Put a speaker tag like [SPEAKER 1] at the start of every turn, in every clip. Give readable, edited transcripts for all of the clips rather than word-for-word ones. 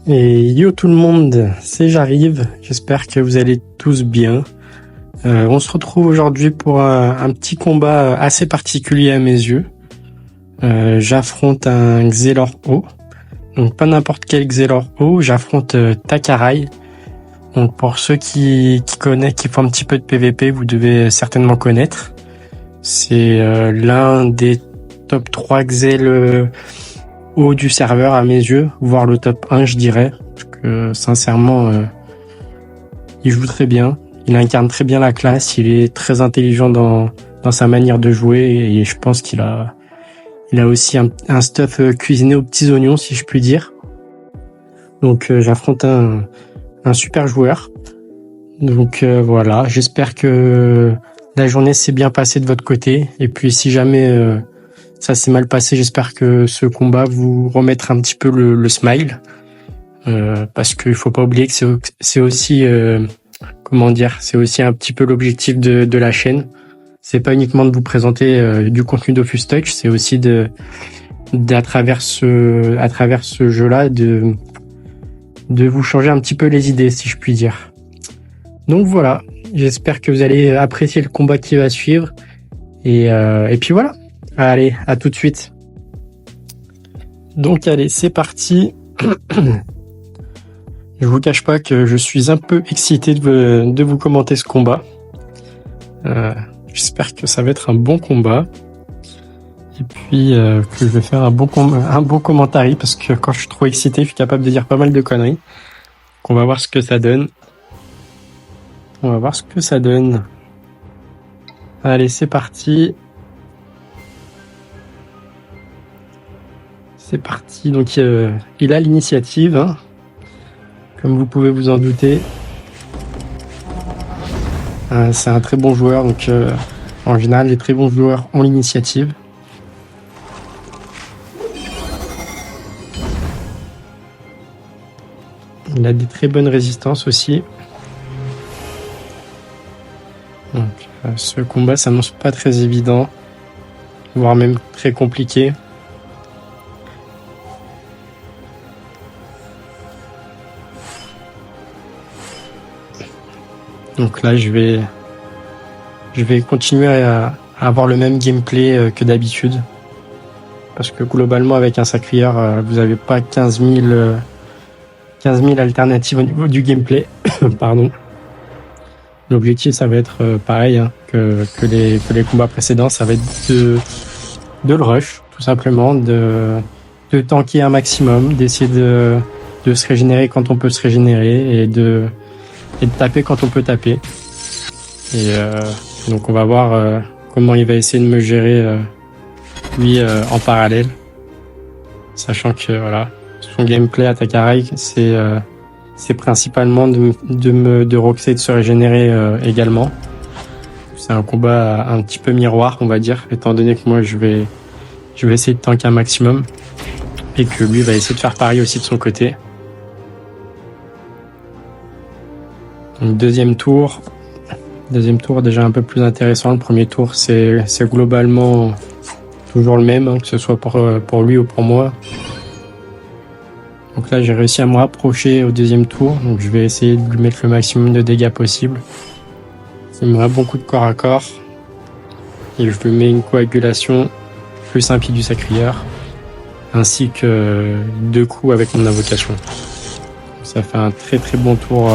[SPEAKER 1] Et yo tout le monde, c'est J'arrive, j'espère que vous allez tous bien. On se retrouve aujourd'hui pour un petit combat assez particulier à mes yeux. J'affronte un Xelor O, donc pas n'importe quel Xelor O, j'affronte Takarai. Donc pour ceux qui connaissent, qui font un petit peu de PVP, vous devez certainement connaître. C'est l'un des top 3 Xel haut du serveur à mes yeux, voire le top 1 je dirais, parce que sincèrement il joue très bien, il incarne très bien la classe, il est très intelligent dans sa manière de jouer et je pense qu'il a aussi un stuff cuisiné aux petits oignons si je puis dire. Donc j'affronte un super joueur. Donc voilà, j'espère que la journée s'est bien passée de votre côté et puis si jamais ça s'est mal passé, j'espère que ce combat vous remettra un petit peu le smile. Parce qu'il faut pas oublier que c'est aussi c'est aussi un petit peu l'objectif de la chaîne. C'est pas uniquement de vous présenter du contenu Dofus Touch, c'est aussi à travers ce jeu-là de vous changer un petit peu les idées, si je puis dire. Donc voilà, j'espère que vous allez apprécier le combat qui va suivre et puis voilà. Allez, à tout de suite. Donc allez, c'est parti. Je vous cache pas que je suis un peu excité de vous commenter ce combat. J'espère que ça va être un bon combat. Et puis que je vais faire un bon commentaire parce que quand je suis trop excité, je suis capable de dire pas mal de conneries. Donc on va voir ce que ça donne. Allez, c'est parti. C'est parti, donc il a l'initiative, hein, comme vous pouvez vous en douter. C'est un très bon joueur, donc en général les très bons joueurs ont l'initiative. Il a des très bonnes résistances aussi. Donc ce combat s'annonce pas très évident, voire même très compliqué. Donc là, je vais continuer à avoir le même gameplay que d'habitude. Parce que globalement, avec un sacrieur, vous n'avez pas 15 000 alternatives au niveau du gameplay. Pardon. L'objectif, ça va être pareil hein, que les combats précédents. Ça va être de le rush, tout simplement, de tanker un maximum, d'essayer de se régénérer quand on peut se régénérer et de taper quand on peut taper. Et donc on va voir comment il va essayer de me gérer lui en parallèle. Sachant que voilà, son gameplay à Takarai, c'est principalement de roxer et de se régénérer également. C'est un combat un petit peu miroir, on va dire, étant donné que moi je vais essayer de tanker un maximum et que lui va essayer de faire pareil aussi de son côté. Donc deuxième tour déjà un peu plus intéressant. Le premier tour c'est globalement toujours le même, hein, que ce soit pour lui ou pour moi. Donc là j'ai réussi à me rapprocher au deuxième tour, donc je vais essayer de lui mettre le maximum de dégâts possible. Il me met un bon coup de corps à corps et je lui mets une coagulation plus un pied du sacrieur ainsi que 2 coups avec mon invocation. Ça fait un très très bon tour,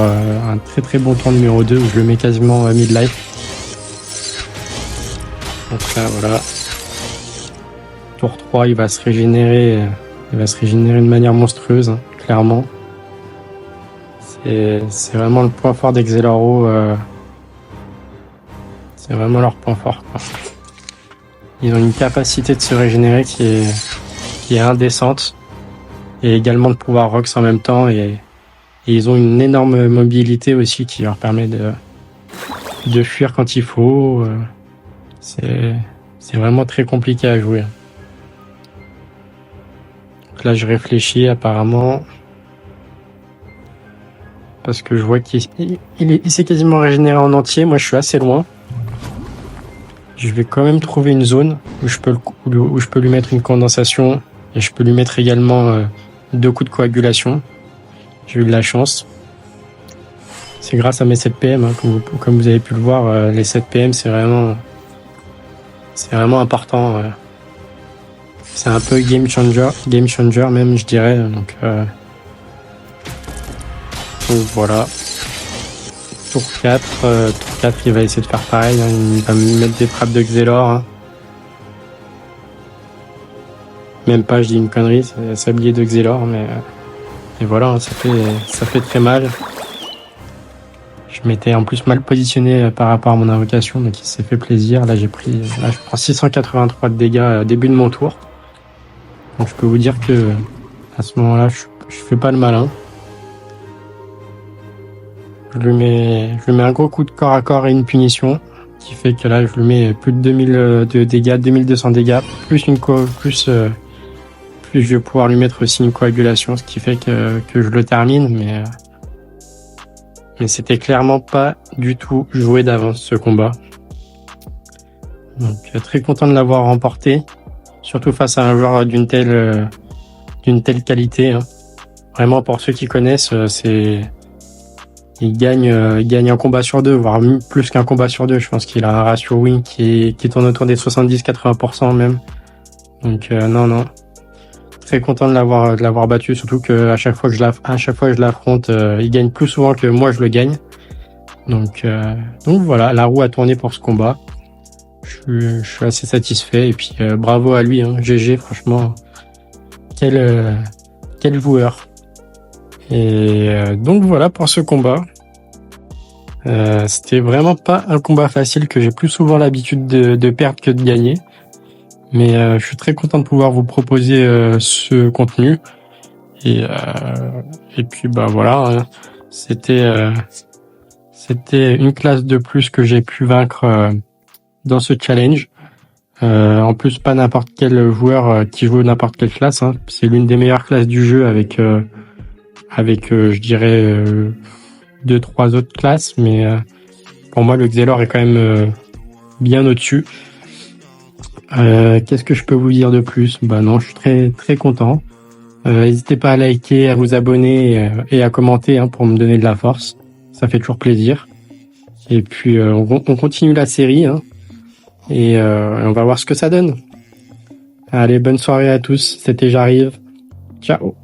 [SPEAKER 1] numéro 2 où je le mets quasiment à mid-life. Donc là voilà. Tour 3, il va se régénérer de manière monstrueuse, hein, clairement. C'est vraiment le point fort des Xelor O. C'est vraiment leur point fort, quoi. Ils ont une capacité de se régénérer qui est indécente et également de pouvoir rox en même temps et ils ont une énorme mobilité aussi qui leur permet de fuir quand il faut. C'est vraiment très compliqué à jouer. Donc là, je réfléchis apparemment parce que je vois qu'il s'est quasiment régénéré en entier. Moi, je suis assez loin. Je vais quand même trouver une zone où je peux lui mettre une condensation et je peux lui mettre également 2 coups de coagulation. J'ai eu de la chance. C'est grâce à mes 7 PM, hein, comme vous avez pu le voir, les 7 PM c'est vraiment important. C'est un peu game changer même, je dirais. Donc voilà. Tour 4, il va essayer de faire pareil, hein, il va me mettre des frappes de Xelor. Hein. Même pas, je dis une connerie, c'est sablier de Xelor, mais et voilà, hein, ça fait très mal. Je m'étais en plus mal positionné par rapport à mon invocation, donc il s'est fait plaisir. Là je prends 683 de dégâts début de mon tour. Donc je peux vous dire que à ce moment-là, je fais pas le malin. Je lui mets un gros coup de corps à corps et une punition, qui fait que là je lui mets plus de 2000 de dégâts, 2200 dégâts, plus je vais pouvoir lui mettre aussi une coagulation, ce qui fait que je le termine, mais c'était clairement pas du tout joué d'avance ce combat. Donc très content de l'avoir remporté, surtout face à un joueur d'une telle qualité. Hein. Vraiment, pour ceux qui connaissent, il gagne un combat sur 2, voire plus qu'un combat sur 2. Je pense qu'il a un ratio win qui tourne autour des 70-80% même. Donc non. Très content de l'avoir battu, surtout que à chaque fois que je l'affronte, il gagne plus souvent que moi je le gagne. Donc voilà, la roue a tourné pour ce combat. Je suis assez satisfait et puis bravo à lui, hein, GG, franchement, quel joueur. Et donc voilà pour ce combat. C'était vraiment pas un combat facile, que j'ai plus souvent l'habitude de perdre que de gagner. Mais je suis très content de pouvoir vous proposer ce contenu. Et puis bah voilà, hein. C'était une classe de plus que j'ai pu vaincre dans ce challenge. En plus, pas n'importe quel joueur qui joue n'importe quelle classe. Hein. C'est l'une des meilleures classes du jeu avec je dirais 2-3 autres classes. Mais pour moi, le Xelor est quand même bien au-dessus. Qu'est-ce que je peux vous dire de plus? Bah non, je suis très très content. N'hésitez pas à liker, à vous abonner et à commenter, hein, pour me donner de la force. Ça fait toujours plaisir. Et puis on continue la série, hein, et on va voir ce que ça donne. Allez, bonne soirée à tous. C'était J'arrive. Ciao.